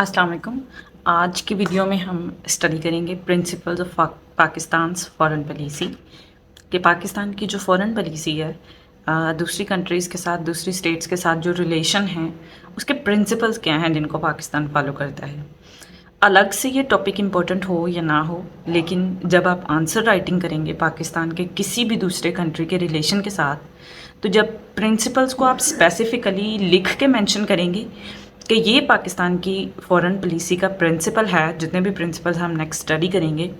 अस्सलाम वालेकुम। आज की वीडियो में हम स्टडी करेंगे principles of Pakistan foreign policy कि पाकिस्तान की जो फॉरेन पॉलिसी है दूसरी कंट्रीज़ के साथ, दूसरी स्टेट्स के साथ जो रिलेशन हैं उसके प्रिंसिपल्स क्या हैं जिनको पाकिस्तान फॉलो करता है। अलग से ये टॉपिक इम्पोर्टेंट हो या ना हो, लेकिन जब आप आंसर राइटिंग करेंगे पाकिस्तान के किसी भी दूसरे कंट्री के रिलेशन के साथ, तो जब प्रिंसिपल्स को आप स्पेसिफिकली लिख के मेंशन करेंगे कि ये पाकिस्तान की फॉरेन पॉलिसी का प्रिंसिपल है, जितने भी प्रिंसिपल्स हम नेक्स्ट स्टडी करेंगे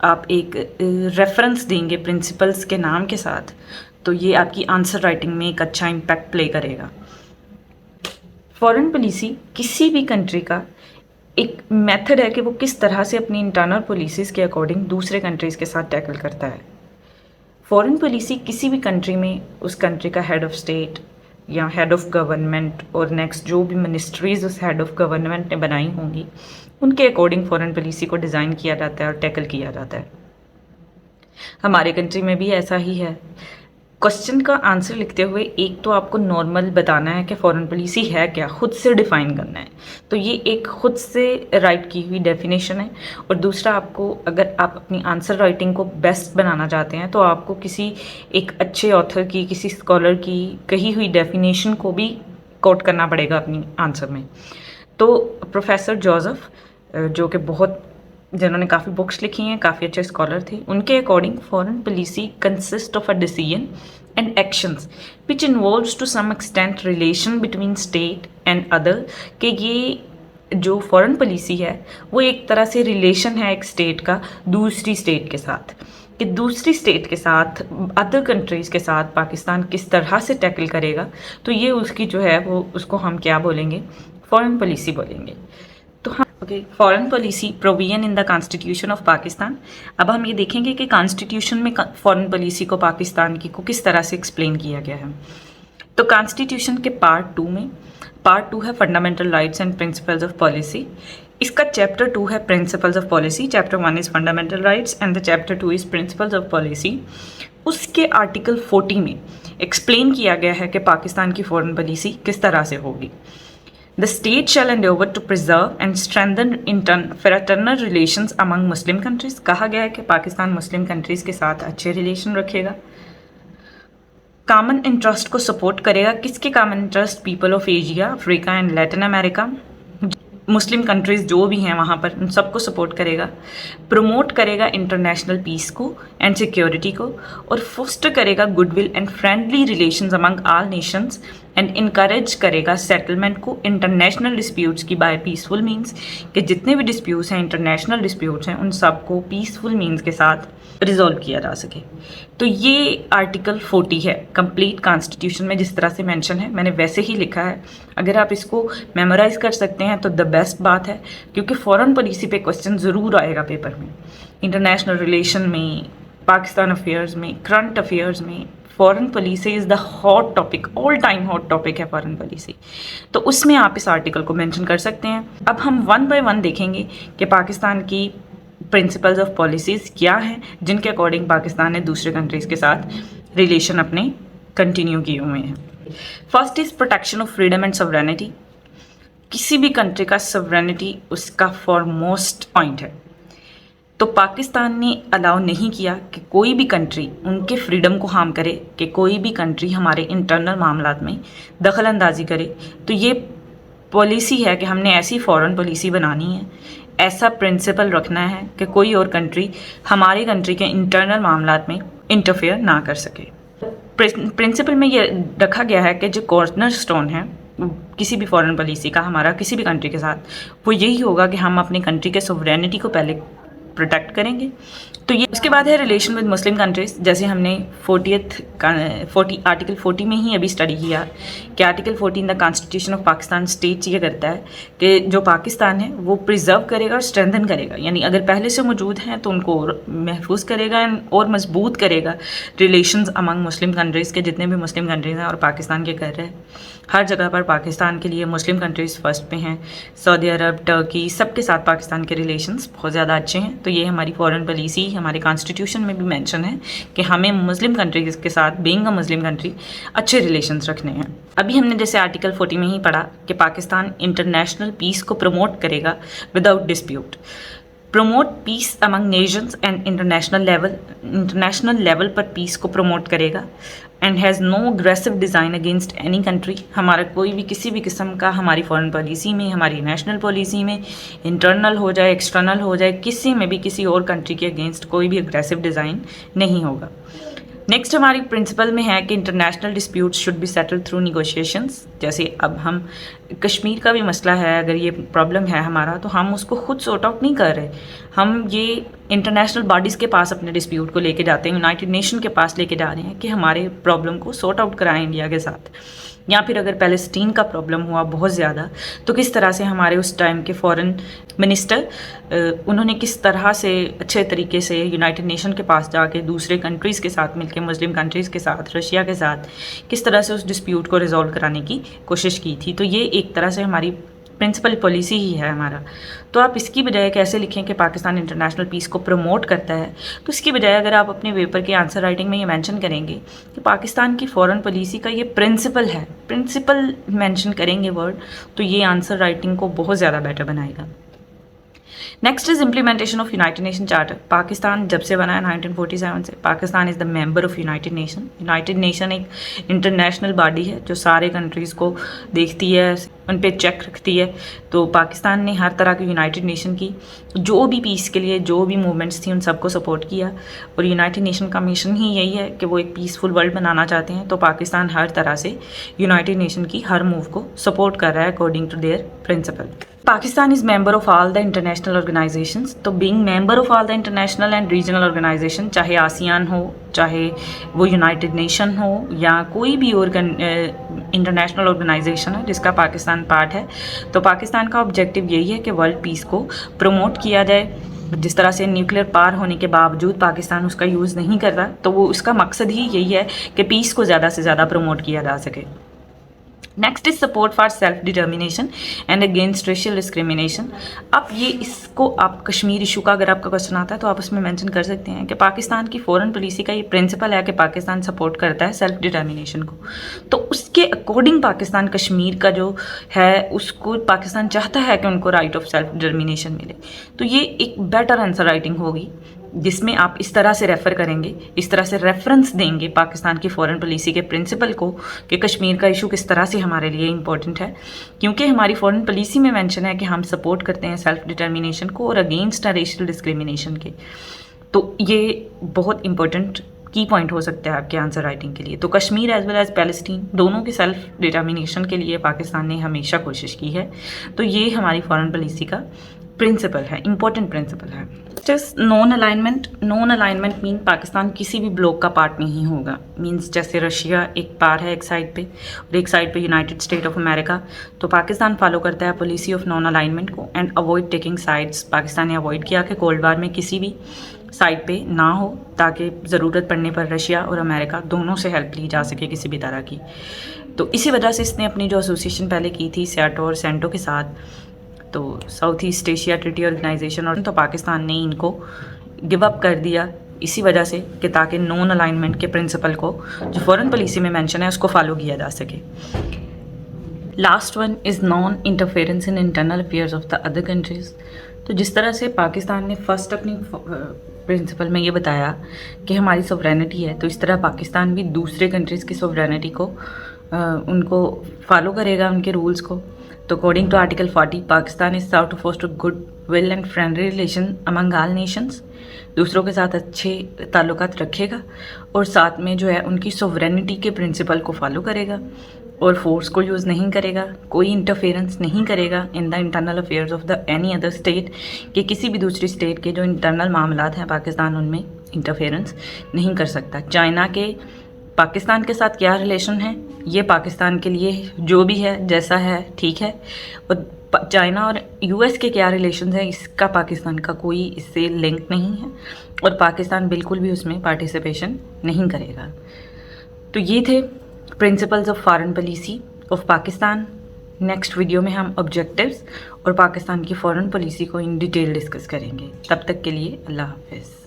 आप एक रेफरेंस देंगे प्रिंसिपल्स के नाम के साथ, तो ये आपकी आंसर राइटिंग में एक अच्छा इम्पैक्ट प्ले करेगा। फॉरेन पॉलिसी किसी भी कंट्री का एक मेथड है कि वो किस तरह से अपनी इंटरनल पॉलिसीज़ के अकॉर्डिंग दूसरे कंट्रीज़ के साथ टैकल करता है। फॉरेन पॉलिसी किसी भी कंट्री में उस कंट्री का हेड ऑफ स्टेट या हेड ऑफ गवर्नमेंट और नेक्स्ट जो भी मिनिस्ट्रीज़ उस हेड ऑफ गवर्नमेंट ने बनाई होंगी उनके अकॉर्डिंग फॉरेन पॉलिसी को डिज़ाइन किया जाता है और टैकल किया जाता है। हमारे कंट्री में भी ऐसा ही है। क्वेश्चन का आंसर लिखते हुए एक तो आपको नॉर्मल बताना है कि फॉरेन पॉलिसी है क्या, खुद से डिफ़ाइन करना है, तो ये एक खुद से राइट की हुई डेफिनेशन है। और दूसरा, आपको अगर आप अपनी आंसर राइटिंग को बेस्ट बनाना चाहते हैं तो आपको किसी एक अच्छे ऑथर की, किसी स्कॉलर की कही हुई डेफिनेशन को भी कोट करना पड़ेगा अपनी आंसर में। तो प्रोफेसर जोसेफ, जो कि जिन्होंने काफ़ी बुक्स लिखी हैं, काफ़ी अच्छे स्कॉलर थे, उनके according foreign policy consist of a decision and actions which involves to some extent relation between state and other, कि ये जो फॉरेन पॉलिसी है वो एक तरह से रिलेशन है एक स्टेट का दूसरी स्टेट के साथ, कि दूसरी स्टेट के साथ, अदर कंट्रीज़ के साथ पाकिस्तान किस तरह से टैकल करेगा, तो ये उसकी जो है वो उसको हम क्या बोलेंगे, फॉरेन पॉलिसी बोलेंगे। तो हाँ, okay, foreign policy provision in the constitution of Pakistan. अब हम ये देखेंगे कि कॉन्स्टिट्यूशन में फॉरेन पॉलिसी को पाकिस्तान की को किस तरह से एक्सप्लेन किया गया है। तो कॉन्स्टिट्यूशन के पार्ट टू है fundamental rights and principles of policy. इसका चैप्टर 2 है principles of policy. Chapter 1 is fundamental rights and the chapter 2 is principles of policy. उसके आर्टिकल 40 में एक्सप्लेन किया गया है कि पाकिस्तान की फॉरेन पॉलिसी किस तरह से होगी। The state shall endeavour to preserve and strengthen fraternal relations among Muslim countries। कहा गया है कि पाकिस्तान मुस्लिम कंट्रीज़ के साथ अच्छे रिलेशन रखेगा। कॉमन इंटरेस्ट को सपोर्ट करेगा। किसके common interest? People of Asia, Africa and Latin America. Muslim countries जो भी हैं वहाँ पर उन सबको सपोर्ट करेगा। प्रमोट करेगा इंटरनेशनल पीस को एंड सिक्योरिटी को, और फोस्टर करेगा goodwill and friendly relations among all Nations and encourage करेगा सेटलमेंट को इंटरनेशनल डिस्प्यूट्स की बाय पीसफुल मीन्स, कि जितने भी डिस्प्यूट्स हैं, इंटरनेशनल डिस्प्यूट्स हैं, उन सबको पीसफुल मीन्स के साथ रिजॉल्व किया जा सके। तो ये आर्टिकल 40 है। कंप्लीट कॉन्स्टिट्यूशन में जिस तरह से मेंशन है मैंने वैसे ही लिखा है। अगर आप इसको मेमोराइज कर सकते हैं तो द बेस्ट बात है, क्योंकि फॉरेन पॉलिसी पे क्वेश्चन ज़रूर आएगा पेपर में। इंटरनेशनल रिलेशन में, पाकिस्तान अफेयर्स में, करंट अफेयर्स में foreign policy is the hot topic, all time hot topic है फॉरेन पॉलिसी। तो उसमें आप इस आर्टिकल को मेंशन कर सकते हैं। अब हम वन बाय वन देखेंगे कि पाकिस्तान की प्रिंसिपल्स ऑफ पॉलिसीज़ क्या हैं जिनके अकॉर्डिंग पाकिस्तान ने दूसरे कंट्रीज़ के साथ रिलेशन अपने कंटिन्यू किए हुए हैं। First is protection of freedom and sovereignty. किसी भी कंट्री का सॉवरेनिटी उसका फॉरमोस्ट पॉइंट है। तो पाकिस्तान ने अलाउ नहीं किया कि कोई भी कंट्री उनके फ्रीडम को हार्म करे, कि कोई भी कंट्री हमारे इंटरनल मामलात में दखल अंदाजी करे। तो ये पॉलिसी है कि हमने ऐसी फॉरेन पॉलिसी बनानी है, ऐसा प्रिंसिपल रखना है कि कोई और कंट्री हमारी कंट्री के इंटरनल मामलात में इंटरफेयर ना कर सके। प्रिंसिपल में ये रखा गया है कि जो कॉर्नर स्टोन है किसी भी फॉरेन पॉलिसी का हमारा किसी भी कंट्री के साथ, वो यही होगा कि हम अपनी कंट्री के सॉवरेनिटी को पहले प्रोटेक्ट करेंगे। तो ये उसके बाद है रिलेशन विद मुस्लिम कंट्रीज़। जैसे हमने आर्टिकल 40 में ही अभी स्टडी किया कि article 40 in the constitution of Pakistan states ये करता है कि जो पाकिस्तान है वो प्रिजर्व करेगा और स्ट्रेंथन करेगा, यानी अगर पहले से मौजूद हैं तो उनको महफूज करेगा और मजबूत करेगा रिलेशंस अमंग मुस्लिम कंट्रीज़ के, जितने भी मुस्लिम कंट्रीज़ हैं और पाकिस्तान के कर रहे हैं। हर जगह पर पाकिस्तान के लिए मुस्लिम कंट्रीज़ फर्स्ट पे हैं, सऊदी अरब, टर्की, सबके साथ पाकिस्तान के रिलेशंस बहुत ज़्यादा अच्छे हैं। तो ये हमारी फॉरेन पॉलिसी, हमारे कॉन्स्टिट्यूशन में भी मेंशन है कि हमें मुस्लिम कंट्रीज़ के साथ, बीइंग अ मुस्लिम कंट्री, अच्छे रिलेशंस रखने हैं। अभी हमने जैसे आर्टिकल 40 में ही पढ़ा कि पाकिस्तान इंटरनेशनल पीस को प्रमोट करेगा without dispute, promote peace among nations and international level पर पीस को प्रमोट करेगा and has no aggressive design against any country. हमारा कोई भी किसी भी किस्म का हमारी फॉरेन पॉलिसी में, हमारी नेशनल पॉलिसी में, इंटरनल हो जाए, एक्सटर्नल हो जाए, किसी में भी किसी और कंट्री के अगेंस्ट कोई भी अग्रेसिव डिज़ाइन नहीं होगा। नेक्स्ट हमारी प्रिंसिपल में है कि international dispute should be settled through negotiations. जैसे अब हम कश्मीर का भी मसला है, अगर ये प्रॉब्लम है हमारा, तो हम उसको खुद सॉर्ट आउट नहीं कर रहे, हम ये इंटरनेशनल बॉडीज़ के पास अपने डिस्प्यूट को लेके जाते हैं, यूनाइटेड नेशन के पास लेके जा रहे हैं कि हमारे प्रॉब्लम को सॉर्ट आउट कराएं इंडिया के साथ। या फिर अगर पैलेस्टीन का प्रॉब्लम हुआ बहुत ज़्यादा, तो किस तरह से हमारे उस टाइम के फॉरेन मिनिस्टर उन्होंने किस तरह से अच्छे तरीके से यूनाइटेड नेशन के पास जाके दूसरे कंट्रीज़ के साथ मिलकर, मुस्लिम कंट्रीज़ के साथ, रशिया के साथ, किस तरह से उस डिस्प्यूट को रिजॉल्व कराने की कोशिश की थी। तो ये एक तरह से हमारी प्रिंसिपल पॉलिसी ही है हमारा। तो आप इसकी बजाय कैसे लिखें कि पाकिस्तान इंटरनेशनल पीस को प्रमोट करता है, तो इसकी बजाय अगर आप अपने पेपर के आंसर राइटिंग में ये मेंशन करेंगे कि पाकिस्तान की फॉरेन पॉलिसी का ये प्रिंसिपल है, प्रिंसिपल मेंशन करेंगे वर्ड, तो ये आंसर राइटिंग को बहुत ज़्यादा बेटर बनाएगा। Next is implementation of United nation charter. Pakistan जब से बना है 1947 से, Pakistan is the member of United nation. United nation एक इंटरनेशनल बॉडी है जो सारे कंट्रीज़ को देखती है, उन पे चेक रखती है। तो पाकिस्तान ने हर तरह की यूनाइटेड नेशन की जो भी पीस के लिए जो भी मूवमेंट्स थी उन सबको सपोर्ट किया, और यूनाइटेड नेशन का मिशन ही यही है कि वो एक पीसफुल वर्ल्ड बनाना चाहते हैं। तो पाकिस्तान हर तरह से यूनाइटेड नेशन की हर मूव को सपोर्ट कर रहा है according to their principle. Pakistan is member of all the international organizations. तो being member of all the international and regional organization, चाहे आसियान हो, चाहे वो यूनाइटेड नेशन हो, या कोई भी इंटरनेशनल ऑर्गेनाइजेशन है जिसका पाकिस्तान पार्ट है, तो पाकिस्तान का ऑब्जेक्टिव यही है कि वर्ल्ड पीस को प्रमोट किया जाए। जिस तरह से न्यूक्लियर पावर होने के बावजूद पाकिस्तान उसका यूज़ नहीं कर रहा, तो वो उसका मकसद ही यही है कि पीस को ज़्यादा से ज़्यादा प्रमोट किया जा सके। Next is support for self determination and against racial discrimination. अब ये इसको आप कश्मीर इशू का अगर आपका क्वेश्चन आता है तो आप उसमें मेंशन कर सकते हैं कि पाकिस्तान की फॉरेन पॉलिसी का ये प्रिंसिपल है कि पाकिस्तान सपोर्ट करता है सेल्फ डिटर्मिनेशन को। तो उसके अकॉर्डिंग पाकिस्तान कश्मीर का जो है उसको पाकिस्तान चाहता है कि उनको राइट ऑफ सेल्फ डिटर्मिनेशन मिले। तो ये एक बेटर आंसर राइटिंग होगी जिसमें आप इस तरह से रेफ़र करेंगे, इस तरह से रेफरेंस देंगे पाकिस्तान की फॉरेन पॉलिसी के प्रिंसिपल को कि कश्मीर का इशू किस तरह से हमारे लिए इंपॉर्टेंट है, क्योंकि हमारी फॉरेन पॉलिसी में मेंशन है कि हम सपोर्ट करते हैं सेल्फ डिटर्मिनेशन को और अगेंस्ट रेशियल डिस्क्रिमिनेशन के। तो ये बहुत इंपॉर्टेंट की पॉइंट हो सकता है आपके आंसर राइटिंग के लिए। तो Kashmir as well as Palestine दोनों के सेल्फ डिटर्मिनेशन के लिए पाकिस्तान ने हमेशा कोशिश की है। तो ये हमारी फॉरेन पॉलिसी का प्रिंसिपल है, इंपॉर्टेंट प्रिंसिपल है। Just non alignment. Non alignment mean Pakistan किसी भी ब्लॉक का पार्ट नहीं होगा। मीन्स जैसे रशिया एक पार है एक साइड पे और एक साइड पे यूनाइटेड स्टेट ऑफ अमेरिका, तो पाकिस्तान फॉलो करता है पॉलिसी ऑफ नॉन अलाइनमेंट को and avoid taking sides. Pakistan ने अवॉइड किया कि कोल्ड वार में किसी भी साइड पे ना हो, ताकि ज़रूरत पड़ने पर रशिया और अमेरिका दोनों से हेल्प ली जा सके किसी भी तरह की। तो इसी वजह से इसने अपनी जो एसोसिएशन पहले की थी सैटो और सेंटो के साथ, तो South East Asia Treaty Organization, और तो पाकिस्तान ने इनको गिव अप कर दिया इसी वजह से कि ताकि नॉन अलाइनमेंट के प्रिंसिपल को जो फॉरेन पॉलिसी में मेंशन है उसको फॉलो किया जा सके। Last one is non interference in internal affairs of the other countries. तो जिस तरह से पाकिस्तान ने फर्स्ट अपनी प्रिंसिपल में ये बताया कि हमारी सोवरेनिटी है, तो इस तरह पाकिस्तान भी दूसरे कंट्रीज़ की सोवरेनिटी को उनको फॉलो करेगा, उनके रूल्स को। तो according to article 40 Pakistan is sought to foster good will and friendly relation among all nations. दूसरों के साथ अच्छे ताल्लुकात रखेगा और साथ में जो है उनकी सोवरेनिटी के प्रिंसिपल को फॉलो करेगा और फोर्स को यूज़ नहीं करेगा, कोई इंटरफेरेंस नहीं करेगा in the internal affairs of the any other state, कि किसी भी दूसरी स्टेट के जो इंटरनल मामलात हैं पाकिस्तान उनमें इंटरफेरेंस नहीं कर सकता। चाइना के पाकिस्तान के साथ क्या रिलेशन है, ये पाकिस्तान के लिए जो भी है जैसा है ठीक है, और चाइना और यूएस के क्या रिलेशन है इसका पाकिस्तान का कोई इससे लिंक नहीं है और पाकिस्तान बिल्कुल भी उसमें पार्टिसिपेशन नहीं करेगा। तो ये थे principles of foreign policy. Of Pakistan. Next video में हम ऑब्जेक्टिव्स और पाकिस्तान की फ़ॉरेन पॉलिसी को इन डिटेल डिस्कस करेंगे। तब तक के लिए अल्लाह हाफ़िज़।